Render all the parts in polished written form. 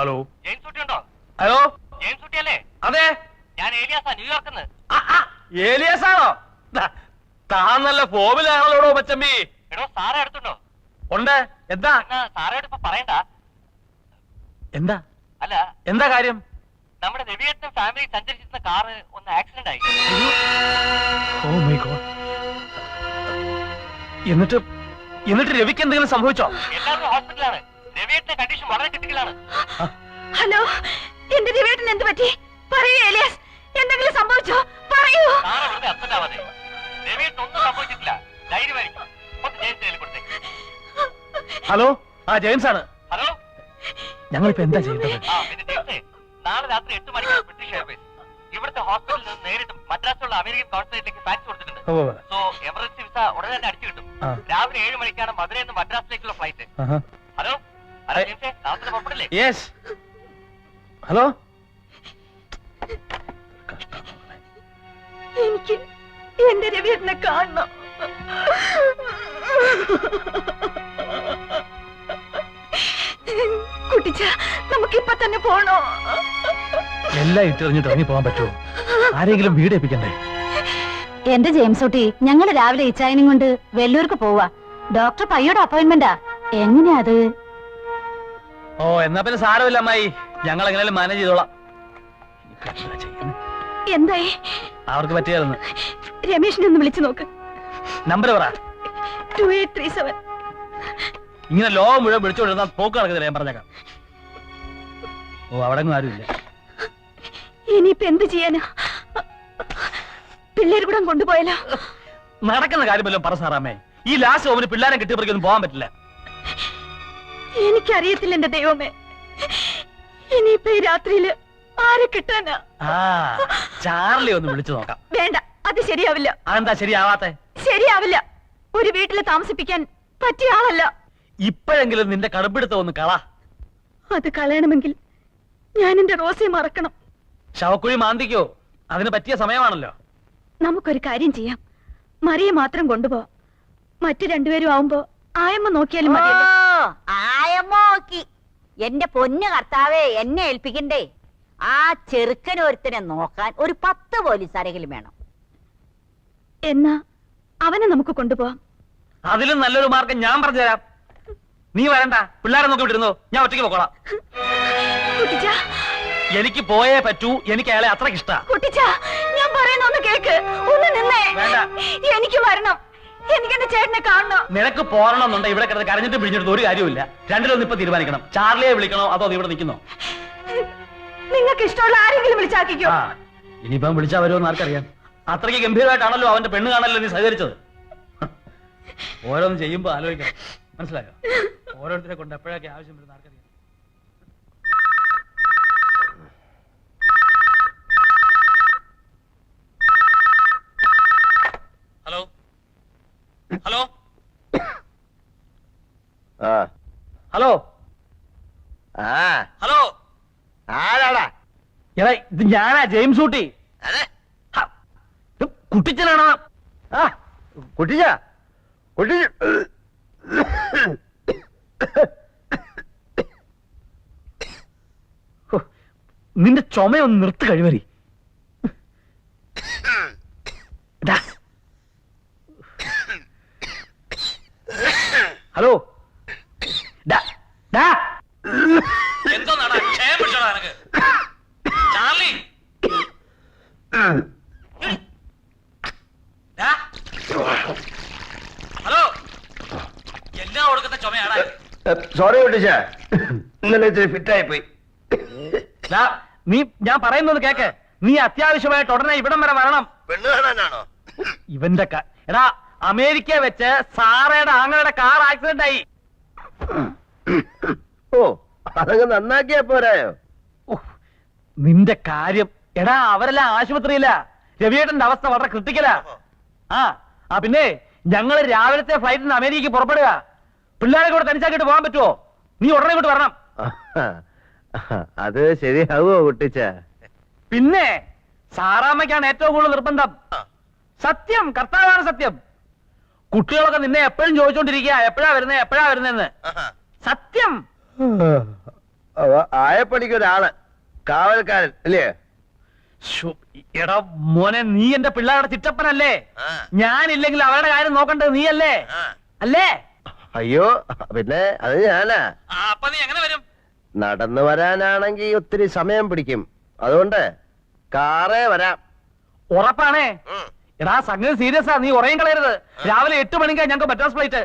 Hello James കുട്ടി ഉണ്ടോ? Hello James കുട്ടി അല്ലേ? അതെ, ഞാൻ ഏലിയാസാ, ന്യൂയോർക്കിന്ന്. ഏലിയാസാണോ? താൻ നല്ല ഫോമിലാണല്ലോടോ മച്ചമ്പി. എടോ സാറെ അടുത്തുണ്ടോ? ഉണ്ട്. എന്താ? എന്നാ സാറോട് ഇപ്പൊ പറയണ്ട. എന്താ അല്ല, എന്താ കാര്യം? നമ്മുടെ രവിയേട്ടനും ഫാമിലി സഞ്ചരിച്ചിരുന്ന കാറ് ഒന്ന് ആക്സിഡന്റ് ആയി. Oh my god. എന്നിട്ട് രവിക്ക് എന്തെങ്കിലും സംഭവിച്ചോ? എല്ലാവരും ഹോസ്പിറ്റലാണ്. രവിയേട്ടന്റെ കണ്ടീഷൻ വളരെ ക്രിട്ടിക്കലാണ്. ഹലോ, എന്റെ രവിയേട്ടൻ എന്ത് പറ്റി? പറയൂ ഏലിയാസ്, എന്തെങ്കിലും സംഭവിച്ചോ? പറയൂ. സാറ് വെറുതെ അപ്സെറ്റ് ആവാതെ. രവിയേട്ടൻ ഒന്നും സംഭവിച്ചിട്ടില്ല, ധൈര്യമായിരിക്കും. ഒന്ന് ജെയിംസ് കയ്യിൽ കൊടുത്തേ. ഹലോ, ആ ജെയിംസ് ആണ്. ഹലോ, ഞങ്ങളിപ്പോ എന്താ ചെയ്യേണ്ടത്? പിന്നെ ജെയിംസേ, നാളെ രാത്രി 8 മണിക്കാണ് ബ്രിട്ടീഷ് എയർവേസ് ഇവിടുത്തെ ഹോസ്പിറ്റലിൽ നിന്ന് നേരിട്ട് മദ്രാസിലുള്ള അമേരിക്കൻ കോൺസുലേറ്റിലേക്ക് ഫാക്സ് കൊടുത്തിട്ടുണ്ട്. സോ എമർജൻസി വിസ ഉടനെ തന്നെ അടിച്ചു കിട്ടും. രാവിലെ 7 മണിക്കാണ് മധുരയിൽ നിന്ന് മദ്രാസിലേക്കുള്ള ഫ്ലൈറ്റ്. ഹലോ ഹലോ ജെയിംസേ, രാത്രി പുറപ്പെടില്ലേ? യെസ്. ഹലോ, എനിക്ക് എന്റെ രവിയേട്ടനെ കാണണം. കുട്ടിച്ച, നമുക്കിപ്പൊ തന്നെ പോണോ? എല്ലാം ഇട്ടെറിഞ്ഞിട്ട് ഇറങ്ങി പോകാൻ പറ്റുമോ? ആരെങ്കിലും വീട് ഏൽപ്പിക്കണ്ടേ? എന്റെ ജെയിംസ് കുട്ടി, ഞങ്ങള് രാവിലെ ഇച്ചായനും കൊണ്ട് വെല്ലൂർക്ക് പോവാ. ഡോക്ടർ പയ്യോടെ അപ്പോയിന്റ്മെന്റാ. എങ്ങനെയാ അത്? ഓ, എന്നാ പിന്നെ സാരമില്ല അമ്മായി, ഞങ്ങൾ എങ്ങനെയാലും മാനേജ് ചെയ്തോളാം. എന്തായി? അവർക്ക് പറ്റിയായിരുന്നു. രമേശിനെ ഒന്ന് വിളിച്ചു നോക്ക്. നമ്പർ പറ. 2837. ഇങ്ങനെ ലോകം മുഴുവൻ വിളിച്ചോണ്ടിരുന്ന പോക്ക് നടക്കുന്നില്ല, ഞാൻ പറഞ്ഞേക്കാം. ഓ, അവിടെ ആരുമില്ല. ഇനിയിപ്പോ എന്ത് ചെയ്യാനാ? പിള്ളേർ കൂടെ കൊണ്ടുപോയാലോ? നടക്കുന്ന കാര്യമല്ലോ പറ സാറാമേ. ഈ ലാസ്റ്റ് ഓമിന് പിള്ളേരെ കിട്ടിയപ്പോഴേക്കൊന്നും പോകാൻ പറ്റില്ല. എനിക്കറിയത്തില്ല എന്റെ ദൈവമേ, ഇനിയിപ്പോ ഈ രാത്രിയില് ആരെ കിട്ടാനാ? ചാർലി ഒന്ന് വിളിച്ചു നോക്കാം. വേണ്ട, അത് ശരിയാവില്ല. അതെന്താ ശരിയാവാത്തെ? ശരിയാവില്ല. ഒരു വീട്ടില് താമസിപ്പിക്കാൻ പറ്റിയ ആളല്ല. ഇപ്പോഴെങ്കിലും നിന്റെ കടുപ്പിടുത്തം ഒന്ന് കള. അത് കളയണമെങ്കിൽ ഞാൻ എന്റെ റോസയെ മറക്കണം. ശവക്കുഴി മാന്തിക്കോ? അതിന് പറ്റിയ സമയമാണല്ലോ. നമുക്കൊരു കാര്യം ചെയ്യാം, മറിയെ മാത്രം കൊണ്ടുപോവാം. മറ്റു രണ്ടുപേരും ആവുമ്പോ ആയമ്മ നോക്കിയാലും മതിയല്ലോ. ആയമ്മ നോക്കി. എന്റെ പൊന്നു കർത്താവേ, എന്നെ ഏൽപ്പിക്കണ്ടേ? ആ ചെറുക്കനൊരുത്തനെ നോക്കാൻ ഒരു 10 പോലീസുകാരെങ്കിലും വേണം. എന്നാ അവനെ നമുക്ക് കൊണ്ടുപോവാം. അതിലും നല്ലൊരു മാർഗം ഞാൻ പറഞ്ഞുതരാം. നീ വരണ്ട, പിള്ളേരെ നോക്കി വിട്ടിരുന്നോ, ഞാൻ ഒറ്റയ്ക്ക് പോക്കോളാം. കുട്ടിച്ചാ, എനിക്ക് പോയേ പറ്റൂ. എനിക്ക് അയാളെ അത്രയ്ക്ക് ഇഷ്ടാ. കുട്ടിച്ചാ, ഞാൻ പറയുന്ന ഒന്ന് കേക്ക്. ഒന്ന് നിന്നേ. വേണ്ട, എനിക്ക് വരണം. എനിക്ക് എന്റെ ചേട്ടനെ കാണണം. നിനക്ക് പോരണമെന്നുണ്ട് ഇവിടെ കിടന്ന് കരഞ്ഞിട്ട് പിടിഞ്ഞിട്ട് ഒരു കാര്യമില്ല. രണ്ടിലൊന്നും ഇപ്പൊ തീരുമാനിക്കണം. ചാർലിയെ വിളിക്കണോ അതോ നീ ഇവിടെ നിൽക്കുന്നോ? നിങ്ങൾക്ക് ഇഷ്ടമുള്ള ആരെങ്കിലും വിളിച്ചാക്കിക്കോ. ഇനിയിപ്പം വിളിച്ചാ വരുമോ ആർക്കറിയാം. അത്രയ്ക്ക് ഗംഭീരമായിട്ടാണല്ലോ അവന്റെ പെണ്ണ് കാണല്ലോ നീ സഹകരിച്ചത്. ഓരോന്ന് ചെയ്യുമ്പോ ആലോചിക്കണം, മനസ്സിലായോ? ഓരോരുത്തരെ കൊണ്ട് എപ്പോഴൊക്കെ ആവശ്യം വരുന്ന ആർക്കറിയാം. ഹലോ ഹലോ ഹലോ ഹലോ, ആരാടാ? എടാ, ഇത് ഞാനാ, ജെയിംസ് ഊട്ടി. കുട്ടിച്ചനാണോ? കുട്ടിച്ച കുട്ടിച്ച നിന്റെ ചുമയൊന്ന് നിർത്ത് കഴിവരി. ഹലോ, എന്തോ ചാർലി, ഹലോ, എല്ലാം കൊടുക്കുന്ന ചുമയാടാ. സോറി കുട്ടിച്ച, ഇന്നലെ ഇച്ചിരി ഫിറ്റായി പോയി. നീ ഞാൻ പറയുന്നത് കേക്ക്. നീ അത്യാവശ്യമായിട്ട് ഉടനെ ഇവിടം വരെ വരണം. പെണ്ണ് കാണാനാണോ? ഇവന്റെ എടാ, അമേരിക്ക വെച്ച് സാറയുടെ ആങ്ങളുടെ കാർ ആക്സിഡന്റ് ആയി. ഓ, അതങ്ങ് നന്നാക്കിയാ പോരായോ? നിന്റെ കാര്യം എടാ, അവരെല്ലാം ആശുപത്രിയില്ല. രവിയേട്ടന്റെ അവസ്ഥ വളരെ ക്രിട്ടിക്കലാ. പിന്നെ ഞങ്ങള് രാവിലത്തെ ഫ്ലൈറ്റിൽ നിന്ന് അമേരിക്കക്ക് പുറപ്പെടുക. പിള്ളേരെ കൂടെ തനിച്ചാക്കിട്ട് പോകാൻ പറ്റുമോ? നീ ഉടനെ ഇങ്ങോട്ട് വരണം. അത് ശരിയാവോ കുട്ടിച്ച? പിന്നെ സാറാമ്മയ്ക്കാണ് ഏറ്റവും കൂടുതൽ നിർബന്ധം. സത്യം, കർത്താവാണ് സത്യം. കുട്ടികളൊക്കെ നിന്നെ എപ്പോഴും ചോദിച്ചോണ്ടിരിക്കുക, എപ്പോഴാ വരുന്നേന്ന്. സത്യം. ആയപ്പണിക്ക് ഒരാള് കാവൽക്കാരൻ അല്ലേ? ശ്ശോ, എടാ മോനെ, നീ എന്റെ പിള്ളേരുടെ ചിറ്റപ്പനല്ലേ? ഞാനില്ലെങ്കിൽ അവരുടെ കാര്യം നോക്കണ്ടത് നീയല്ലേ? അല്ലേ? അയ്യോ, പിന്നെ അത് ഞാനാ. അപ്പൊ നീ എങ്ങനെ വരും? നടന്നു വരാനാണെങ്കിൽ ഒത്തിരി സമയം പിടിക്കും. അതുകൊണ്ട് കാറേ വരാം. ഉറപ്പാണേ? എടാ സംഗതി സീരിയസാ, നീ ഉറയും കളയരുത്. രാവിലെ 8 മണിക്കാ ഞങ്ങൾക്ക് മദ്രാസ് ഫ്ലൈറ്റ്.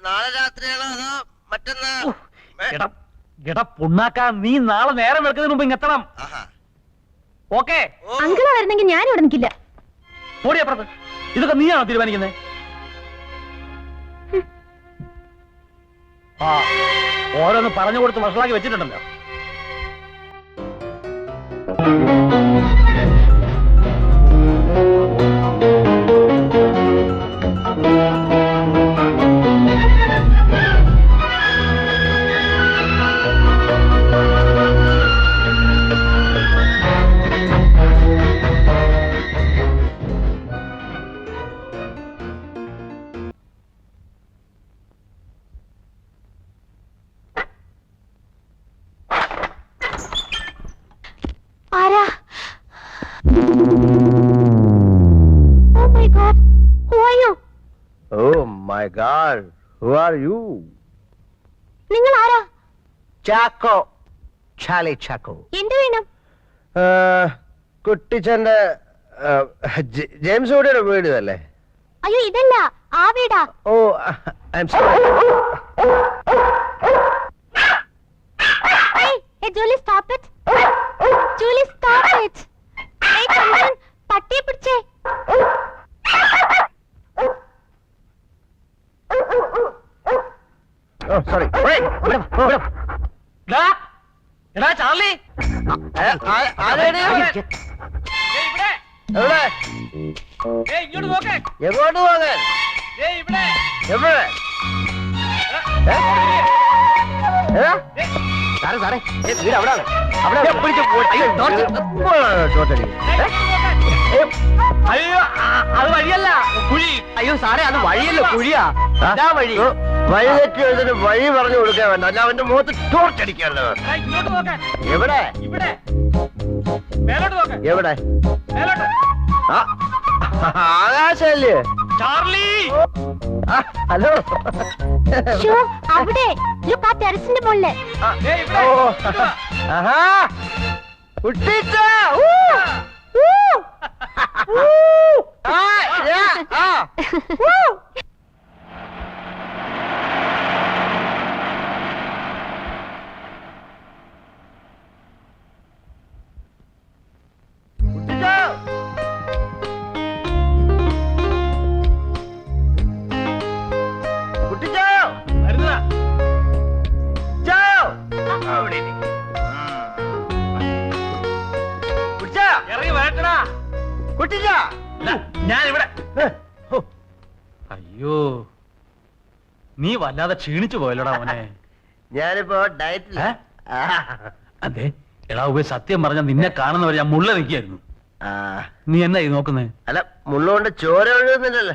നാളെ രാത്രിയാണോ അതോ മറ്റന്നാ? എടാ പുണ്ണാക്കാ, നീ നാളെ നേരം വെക്കുന്നതിന് മുമ്പ് ഇങ്ങെത്തണം. ഓക്കേ? അങ്കിള് വരുന്നെങ്കിൽ ഞാൻ ഇവിടെ നിൽക്കില്ല. ഓടി അപ്പുറത്ത്. ഇതൊക്കെ നീയാണോ തീരുമാനിക്കുന്നത്? ആ, ഓരോന്ന് പറഞ്ഞു കൊടുത്ത് വഷളാക്കി വെച്ചിട്ടുണ്ടല്ലോ. ആരാ? Oh my God. Who are you? Oh my God, who are you? നിങ്ങൾ ആരാ? ചാക്കോ, ചാലി ചാക്കോ. എന്ത് വേണം? കുട്ടിച്ചന്റെ ജെയിംസ് ഓടിയുടെ വീട് അല്ലേ? അയ്യോ ഇതല്ല, ആ വീടാ. ഓ, I am sorry. Hey, Julie, stop it. Julie, stop it. Hey, Chandan, പട്ടിയെ പിടിച്ചേ. ഓ സോറി. എടാ ചാർലി, എവിടെ? ഇങ്ങോട്ട് നോക്കേ. എങ്ങോട്ട് പോകാൻ? ഇവിടെ എവിടെ? സാറേ സാറേ, വീട് അവിടാണ്. അവിടെ അയ്യോ, അത് വഴിയല്ല, കുഴി. അയ്യോ സാറേ, അത് വഴിയല്ല, കുഴിയാ. വഴി വഴി തെറ്റി എഴുതിട്ട് വഴി പറഞ്ഞു കൊടുക്കാൻ വേണ്ട, അല്ല അവന്റെ മുഖത്ത് ടോർച്ചടിക്കാണല്ലോ. ഇങ്ങോട്ട് നോക്കാൻ. എവിടെ? ഇവിടെ മേലോട്ട് നോക്കാൻ. എവിടെ? മേലോട്ട്. ആകാശല്ലേ? Charlie, hello. ഷോ, അവിടെ. ലുക്ക് ആ ടെറസിന്റെ മുകളില്. ഇവിടെ. ആഹാ, കുട്ടിച്ച. വരുന്നതാ. ഇറങ്ങി വരട്ടടാ. ഞാൻ ഇവിടെ. അയ്യോ, നീ വല്ലാതെ ക്ഷീണിച്ചു പോയല്ലോടാ മോനെ. ഞാനിപ്പോ ഡയറ്റില്ല. അതെ, എടാ ഉപ സത്യം പറഞ്ഞ നിന്നെ കാണുന്നവരെ ഞാൻ മുള്ള നിൽക്കായിരുന്നു. നീ എന്നാ ഈ നോക്കുന്നേ? അല്ല, മുള്ളുകൊണ്ട് ചോര ഒഴുകുന്നില്ലല്ലോ.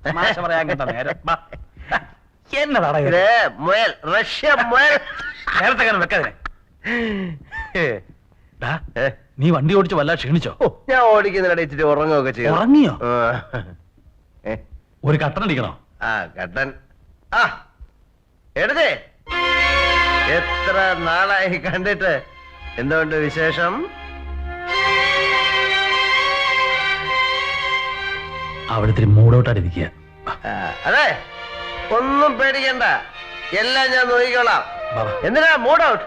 തമാശ പറയാൻ കേട്ട നേരം. എന്നതാടാ ഇത്? മുയൽ, റഷ്യ മുയൽ. നേരത്തെ കാരണം വെക്കാതെ. നീ വണ്ടി ഓടിച്ച് വല്ല ക്ഷീണിച്ചോ? ഞാൻ ഓടിക്കുന്നിട ഇച്ചിരി ഉറങ്ങുകയൊക്കെ ചെയ്യും. ഉറങ്ങിയോ? ഒരു കട്ടൻ അടിക്കണോ? ആ കട്ടൻ. ആ എടുത്തേ, എത്ര നാളായി കണ്ടിട്ട്. എന്തുകൊണ്ട് വിശേഷം? അവിടുത്തെ മൂടോട്ടായിരിക്കുക. അതെ, ഒന്നും പേടിക്കണ്ട, എല്ലാം ഞാൻ നോക്കിക്കോളാം. എന്തിനാ മൂഡ് ഔട്ട്?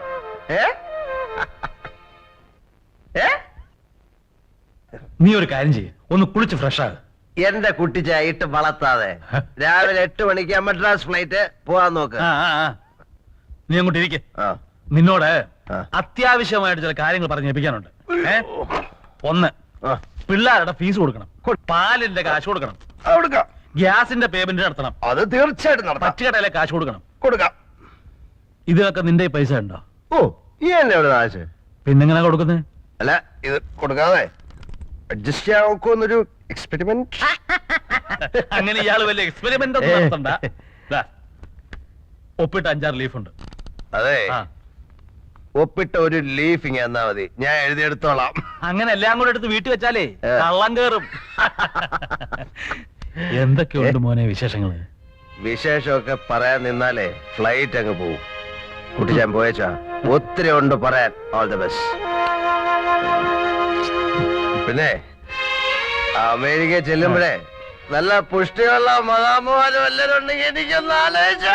നീ ഒരു കാര്യം ചെയ്യ്, ഒന്ന് കുളിച്ച് ഫ്രഷ് ആകും. എന്റെ കുട്ടിച്ചായിട്ട് വളർത്താതെ രാവിലെ 8 മണിക്ക് മദ്രാസ് ഫ്ലൈറ്റ് പോവാൻ നോക്ക്. നീ അങ്ങോട്ട് ഇരിക്കെ. ആ, നിന്നോട് അത്യാവശ്യമായിട്ട് ചില കാര്യങ്ങൾ പറഞ്ഞ് ഏൽപ്പിക്കാനുണ്ട്. ഒന്ന്, പിള്ളേരുടെ ഫീസ് കൊടുക്കണം, പാലിന്റെ കാശ് കൊടുക്കണം, കൊടുക്കാം. ഗ്യാസിന്റെ പേയ്മെന്റ് നടത്തണം, അത് തീർച്ചയായിട്ടും നടത്താം. പച്ചുകടയിലെ കാശ് കൊടുക്കണം. കൊടുക്കാം. ഇതിനൊക്കെ നിന്റെ പൈസ ഉണ്ടോ? ഓ, ഈ എന്നെ എവിടെ കാശ്? പിന്നെങ്ങനെ കൊടുക്കുന്നത്? അല്ല, ഇത് കൊടുക്കാതെ അഡ്ജസ്റ്റ് ചെയ്യാൻ നോക്കുന്നൊരു എക്സ്പെരിമെന്റ്. അങ്ങനെ ഇയാള് വലിയ എക്സ്പെരിമെന്റ് ഒന്നും നടത്തണ്ട. ദാ, ഒപ്പിട്ട് 5-6 ലീഫ് ഉണ്ട്. അതെ, ആ. ഒപ്പിട്ട ഒരു ലീഫ് ഇങ്ങനെ തന്നാ മതി, ഞാൻ എഴുതിയെടുത്തോളാം. അങ്ങനെ എല്ലാം കൂടെ എടുത്ത് വീട്ടിൽ വെച്ചാലേ ഏ. കള്ളം കേറും. എന്തൊക്കെയുണ്ട് മോനെ വിശേഷങ്ങള്? വിശേഷമൊക്കെ പറയാൻ നിന്നാലേ ഫ്ലൈറ്റ് അങ്ങ് പോവും. കുട്ടിച്ചാൻ പോയച്ചാ ഒത്തിരി ഉണ്ട് പറയാൻ. All the best. പിന്നെ അമേരിക്ക ചെല്ലുമ്പോഴേ നല്ല പുഷ്ടിയുള്ള മഹാമോഹനും എല്ലാരും ഉണ്ടെങ്കിൽ എനിക്കൊന്ന് ആലോചിച്ച